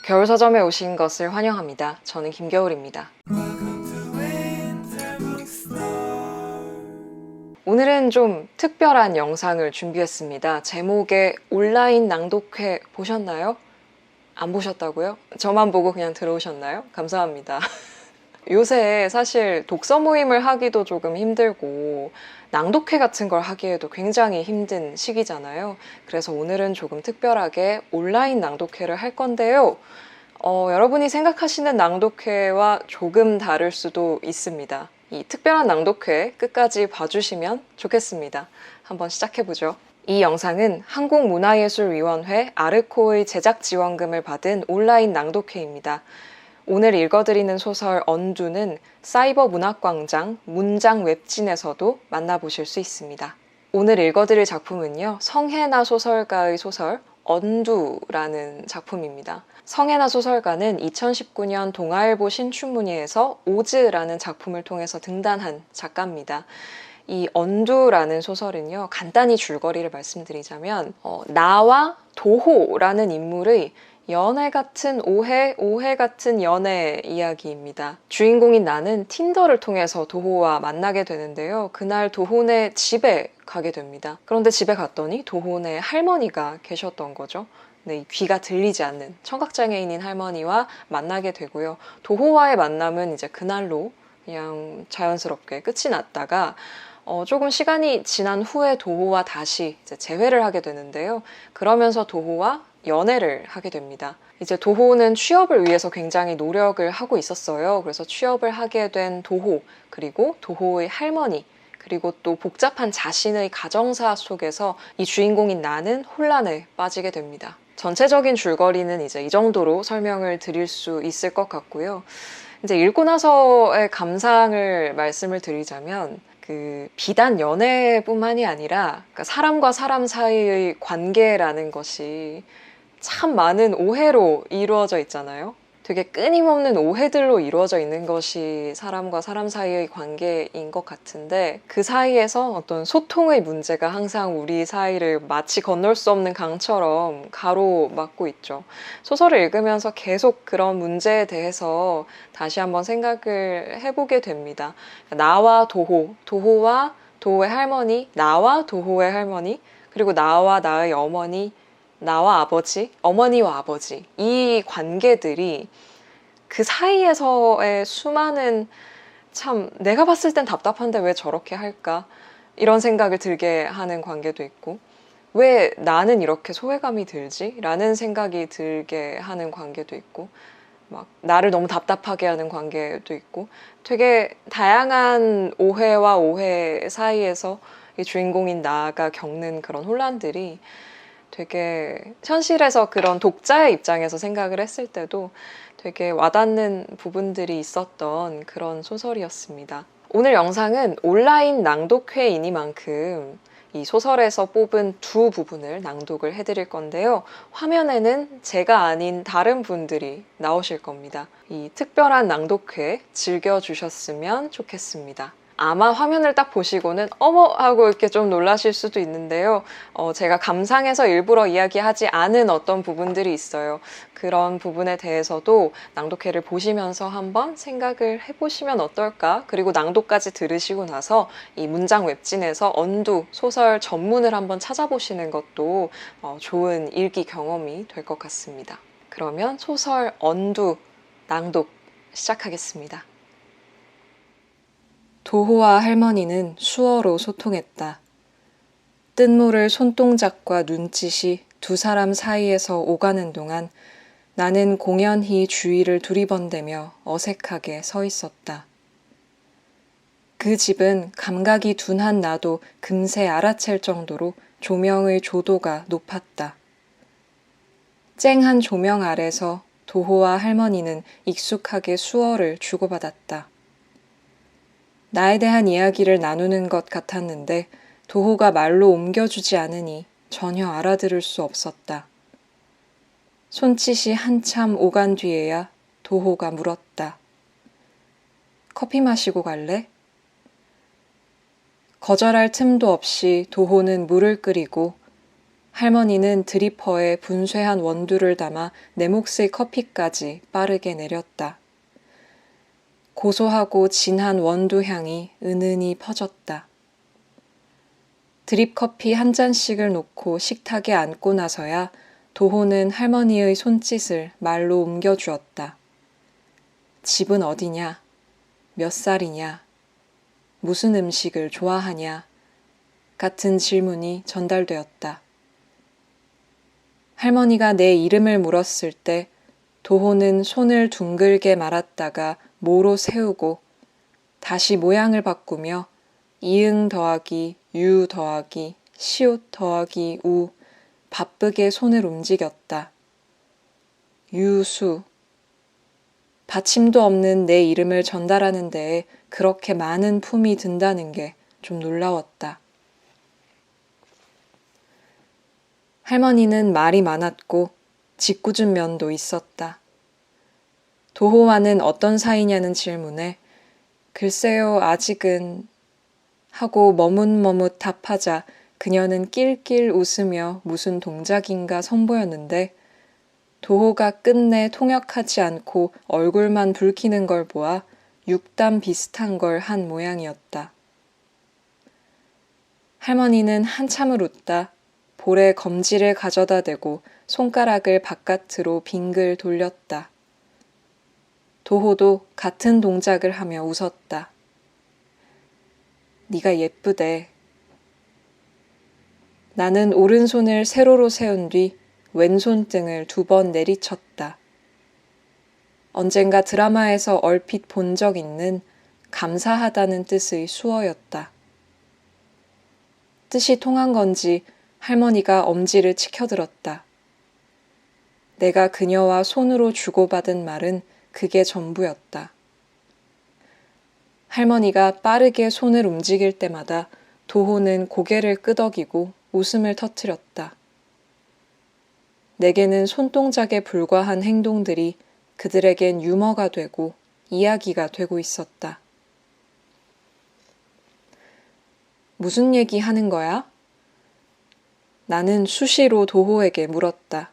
겨울 서점에 오신 것을 환영합니다. 저는 김겨울입니다. 오늘은 좀 특별한 영상을 준비했습니다. 제목에 온라인 낭독회 보셨나요? 안 보셨다고요? 저만 보고 그냥 들어오셨나요? 감사합니다. 요새 사실 독서 모임을 하기도 조금 힘들고 낭독회 같은 걸 하기에도 굉장히 힘든 시기잖아요. 그래서 오늘은 조금 특별하게 온라인 낭독회를 할 건데요. 여러분이 생각하시는 낭독회와 조금 다를 수도 있습니다. 이 특별한 낭독회 끝까지 봐주시면 좋겠습니다. 한번 시작해보죠. 이 영상은 한국문화예술위원회 아르코의 제작 지원금을 받은 온라인 낭독회입니다. 오늘 읽어드리는 소설 언두는 사이버 문학광장 문장 웹진에서도 만나보실 수 있습니다. 오늘 읽어드릴 작품은요, 성혜나 소설가의 소설 언두라는 작품입니다. 성혜나 소설가는 2019년 동아일보 신춘문예에서 오즈라는 작품을 통해서 등단한 작가입니다. 이 언두라는 소설은요, 간단히 줄거리를 말씀드리자면 나와 도호라는 인물의 연애 같은 오해, 오해 같은 연애 이야기입니다. 주인공인 나는 틴더를 통해서 도호와 만나게 되는데요. 그날 도호네 집에 가게 됩니다. 그런데 집에 갔더니 도호네 할머니가 계셨던 거죠. 네, 귀가 들리지 않는 청각장애인인 할머니와 만나게 되고요. 도호와의 만남은 이제 그날로 그냥 자연스럽게 끝이 났다가 조금 시간이 지난 후에 도호와 다시 이제 재회를 하게 되는데요. 그러면서 도호와 연애를 하게 됩니다. 이제 도호는 취업을 위해서 굉장히 노력을 하고 있었어요. 그래서 취업을 하게 된 도호, 그리고 도호의 할머니, 그리고 또 복잡한 자신의 가정사 속에서 이 주인공인 나는 혼란에 빠지게 됩니다. 전체적인 줄거리는 이제 이 정도로 설명을 드릴 수 있을 것 같고요. 이제 읽고 나서의 감상을 말씀을 드리자면 비단 연애뿐만이 아니라 그러니까 사람과 사람 사이의 관계라는 것이 참 많은 오해로 이루어져 있잖아요. 되게 끊임없는 오해들로 이루어져 있는 것이 사람과 사람 사이의 관계인 것 같은데 그 사이에서 어떤 소통의 문제가 항상 우리 사이를 마치 건널 수 없는 강처럼 가로막고 있죠. 소설을 읽으면서 계속 그런 문제에 대해서 다시 한번 생각을 해보게 됩니다. 나와 도호, 도호와 도호의 할머니, 나와 도호의 할머니, 그리고 나와 나의 어머니, 나와 아버지, 어머니와 아버지, 이 관계들이 그 사이에서의 수많은 참 내가 봤을 땐 답답한데 왜 저렇게 할까? 이런 생각을 들게 하는 관계도 있고 왜 나는 이렇게 소외감이 들지? 라는 생각이 들게 하는 관계도 있고 막 나를 너무 답답하게 하는 관계도 있고 되게 다양한 오해와 오해 사이에서 이 주인공인 나가 겪는 그런 혼란들이 되게 현실에서 그런 독자의 입장에서 생각을 했을 때도 되게 와닿는 부분들이 있었던 그런 소설이었습니다. 오늘 영상은 온라인 낭독회이니만큼 이 소설에서 뽑은 두 부분을 낭독을 해드릴 건데요. 화면에는 제가 아닌 다른 분들이 나오실 겁니다. 이 특별한 낭독회 즐겨주셨으면 좋겠습니다. 아마 화면을 딱 보시고는 어머 하고 이렇게 좀 놀라실 수도 있는데요. 제가 감상해서 일부러 이야기하지 않은 어떤 부분들이 있어요. 그런 부분에 대해서도 낭독회를 보시면서 한번 생각을 해보시면 어떨까? 그리고 낭독까지 들으시고 나서 이 문장 웹진에서 언두 소설 전문을 한번 찾아보시는 것도 좋은 읽기 경험이 될 것 같습니다. 그러면 소설 언두 낭독 시작하겠습니다. 도호와 할머니는 수어로 소통했다. 뜬모를 손동작과 눈짓이 두 사람 사이에서 오가는 동안 나는 공연히 주위를 두리번대며 어색하게 서 있었다. 그 집은 감각이 둔한 나도 금세 알아챌 정도로 조명의 조도가 높았다. 쨍한 조명 아래서 도호와 할머니는 익숙하게 수어를 주고받았다. 나에 대한 이야기를 나누는 것 같았는데 도호가 말로 옮겨주지 않으니 전혀 알아들을 수 없었다. 손짓이 한참 오간 뒤에야 도호가 물었다. 커피 마시고 갈래? 거절할 틈도 없이 도호는 물을 끓이고 할머니는 드리퍼에 분쇄한 원두를 담아 내 몫의 커피까지 빠르게 내렸다. 고소하고 진한 원두 향이 은은히 퍼졌다. 드립커피 한 잔씩을 놓고 식탁에 앉고 나서야 도호는 할머니의 손짓을 말로 옮겨주었다. 집은 어디냐? 몇 살이냐? 무슨 음식을 좋아하냐? 같은 질문이 전달되었다. 할머니가 내 이름을 물었을 때 도호는 손을 둥글게 말았다가 모로 세우고 다시 모양을 바꾸며 이응 더하기 유 더하기 시옷 더하기 우 바쁘게 손을 움직였다. 유수. 받침도 없는 내 이름을 전달하는 데에 그렇게 많은 품이 든다는 게 좀 놀라웠다. 할머니는 말이 많았고 짓궂은 면도 있었다. 도호와는 어떤 사이냐는 질문에 글쎄요 아직은 하고 머뭇머뭇 답하자 그녀는 낄낄 웃으며 무슨 동작인가 선보였는데 도호가 끝내 통역하지 않고 얼굴만 붉히는 걸 보아 육담 비슷한 걸 한 모양이었다. 할머니는 한참을 웃다 볼에 검지를 가져다 대고 손가락을 바깥으로 빙글 돌렸다. 도호도 같은 동작을 하며 웃었다. 네가 예쁘대. 나는 오른손을 세로로 세운 뒤 왼손등을 2번 내리쳤다. 언젠가 드라마에서 얼핏 본 적 있는 감사하다는 뜻의 수어였다. 뜻이 통한 건지 할머니가 엄지를 치켜들었다. 내가 그녀와 손으로 주고받은 말은 그게 전부였다. 할머니가 빠르게 손을 움직일 때마다 도호는 고개를 끄덕이고 웃음을 터뜨렸다. 내게는 손동작에 불과한 행동들이 그들에겐 유머가 되고 이야기가 되고 있었다. 무슨 얘기 하는 거야? 나는 수시로 도호에게 물었다.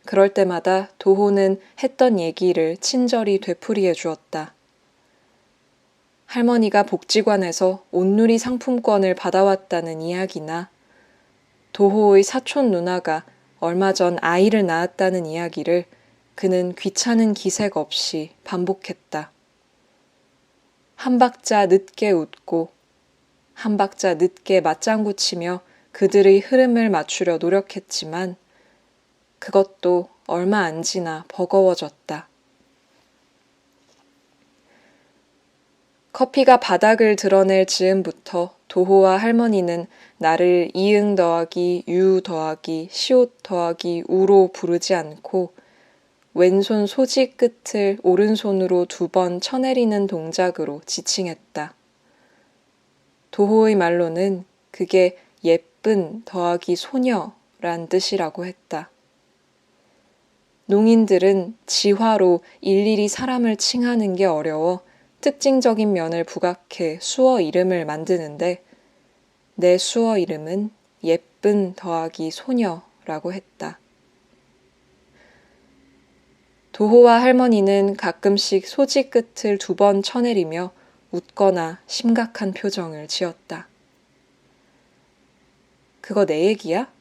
그럴 때마다 도호는 했던 얘기를 친절히 되풀이해 주었다. 할머니가 복지관에서 온누리 상품권을 받아왔다는 이야기나 도호의 사촌 누나가 얼마 전 아이를 낳았다는 이야기를 그는 귀찮은 기색 없이 반복했다. 한 박자 늦게 웃고 한 박자 늦게 맞장구 치며 그들의 흐름을 맞추려 노력했지만 그것도 얼마 안 지나 버거워졌다. 커피가 바닥을 드러낼 즈음부터 도호와 할머니는 나를 이응 더하기 유 더하기 시옷 더하기 우로 부르지 않고 왼손 소지 끝을 오른손으로 2번 쳐내리는 동작으로 지칭했다. 도호의 말로는 그게 예쁜 더하기 소녀란 뜻이라고 했다. 농인들은 지화로 일일이 사람을 칭하는 게 어려워 특징적인 면을 부각해 수어 이름을 만드는데 내 수어 이름은 예쁜 더하기 소녀라고 했다. 도호와 할머니는 가끔씩 소지 끝을 2번 쳐내리며 웃거나 심각한 표정을 지었다. 그거 내 얘기야?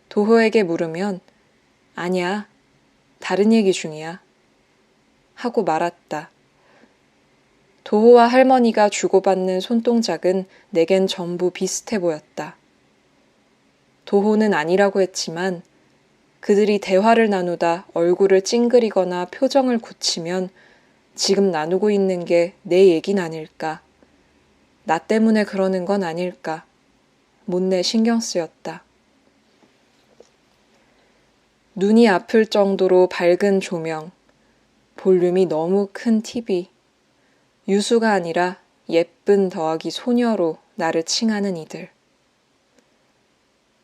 도호에게 물으면 아니야, 다른 얘기 중이야 하고 말았다. 도호와 할머니가 주고받는 손동작은 내겐 전부 비슷해 보였다. 도호는 아니라고 했지만 그들이 대화를 나누다 얼굴을 찡그리거나 표정을 굳히면 지금 나누고 있는 게 내 얘긴 아닐까. 나 때문에 그러는 건 아닐까. 못내 신경 쓰였다. 눈이 아플 정도로 밝은 조명, 볼륨이 너무 큰 TV, 유수가 아니라 예쁜 더하기 소녀로 나를 칭하는 이들.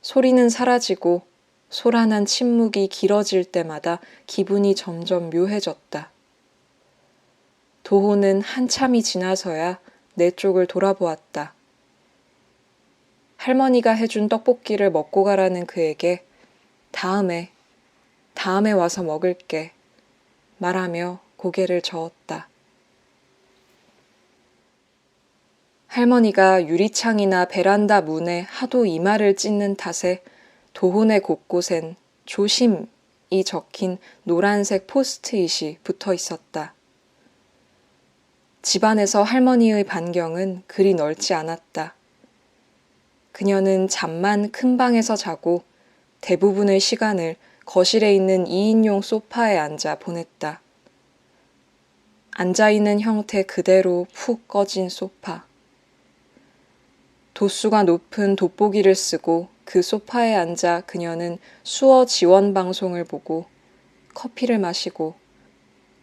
소리는 사라지고 소란한 침묵이 길어질 때마다 기분이 점점 묘해졌다. 도호는 한참이 지나서야 내 쪽을 돌아보았다. 할머니가 해준 떡볶이를 먹고 가라는 그에게 다음에 와서 먹을게 말하며 고개를 저었다. 할머니가 유리창이나 베란다 문에 하도 이마를 찢는 탓에 도혼의 곳곳엔 조심이 적힌 노란색 포스트잇이 붙어 있었다. 집안에서 할머니의 반경은 그리 넓지 않았다. 그녀는 잠만 큰 방에서 자고 대부분의 시간을 거실에 있는 2인용 소파에 앉아 보냈다. 앉아있는 형태 그대로 푹 꺼진 소파. 도수가 높은 돋보기를 쓰고 그 소파에 앉아 그녀는 수어 지원 방송을 보고 커피를 마시고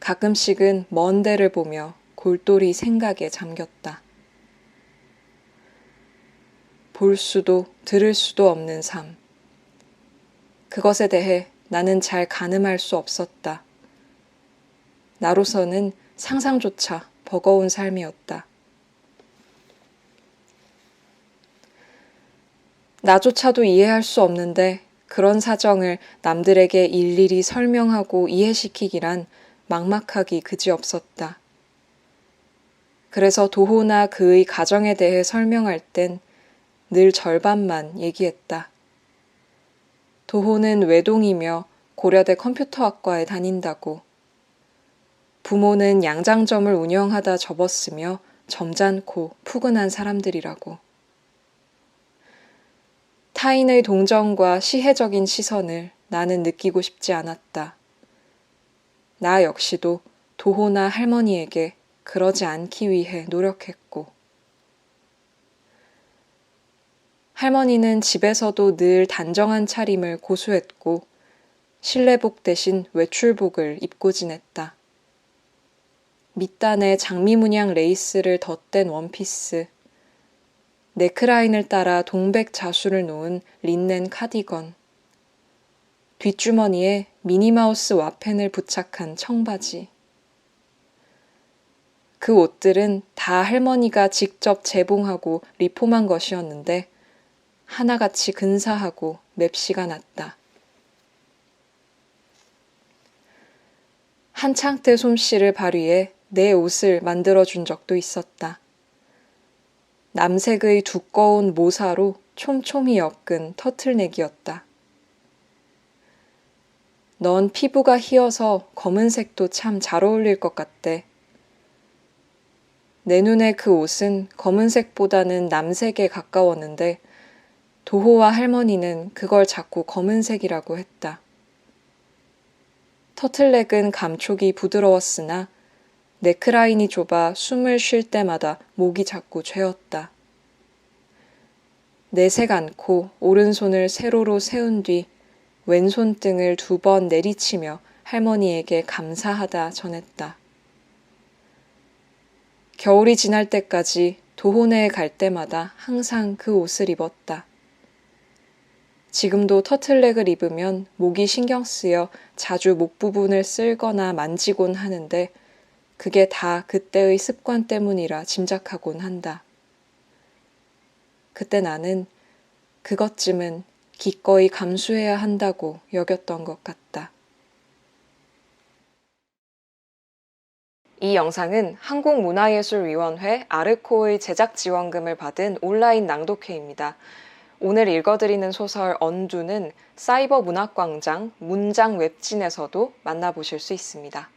가끔씩은 먼 데를 보며 골똘히 생각에 잠겼다. 볼 수도 들을 수도 없는 삶. 그것에 대해 나는 잘 가늠할 수 없었다. 나로서는 상상조차 버거운 삶이었다. 나조차도 이해할 수 없는데 그런 사정을 남들에게 일일이 설명하고 이해시키기란 막막하기 그지없었다. 그래서 도호나 그의 가정에 대해 설명할 땐 늘 절반만 얘기했다. 도호는 외동이며 고려대 컴퓨터학과에 다닌다고. 부모는 양장점을 운영하다 접었으며 점잖고 푸근한 사람들이라고. 타인의 동정과 시혜적인 시선을 나는 느끼고 싶지 않았다. 나 역시도 도호나 할머니에게 그러지 않기 위해 노력했고. 할머니는 집에서도 늘 단정한 차림을 고수했고 실내복 대신 외출복을 입고 지냈다. 밑단에 장미문양 레이스를 덧댄 원피스, 네크라인을 따라 동백 자수를 놓은 린넨 카디건, 뒷주머니에 미니마우스 와펜을 부착한 청바지. 그 옷들은 다 할머니가 직접 재봉하고 리폼한 것이었는데 하나같이 근사하고 맵시가 났다. 한창 때 솜씨를 발휘해 내 옷을 만들어준 적도 있었다. 남색의 두꺼운 모사로 촘촘히 엮은 터틀넥이었다. 넌 피부가 희어서 검은색도 참 잘 어울릴 것 같대. 내 눈에 그 옷은 검은색보다는 남색에 가까웠는데 도호와 할머니는 그걸 자꾸 검은색이라고 했다. 터틀넥은 감촉이 부드러웠으나 네크라인이 좁아 숨을 쉴 때마다 목이 자꾸 죄었다. 내색 않고 오른손을 세로로 세운 뒤 왼손등을 2번 내리치며 할머니에게 감사하다 전했다. 겨울이 지날 때까지 도호네에 갈 때마다 항상 그 옷을 입었다. 지금도 터틀넥을 입으면 목이 신경 쓰여 자주 목 부분을 쓸거나 만지곤 하는데 그게 다 그때의 습관 때문이라 짐작하곤 한다. 그때 나는 그것쯤은 기꺼이 감수해야 한다고 여겼던 것 같다. 이 영상은 한국문화예술위원회 아르코의 제작 지원금을 받은 온라인 낭독회입니다. 오늘 읽어드리는 소설 언두는 사이버 문학광장 문장 웹진에서도 만나보실 수 있습니다.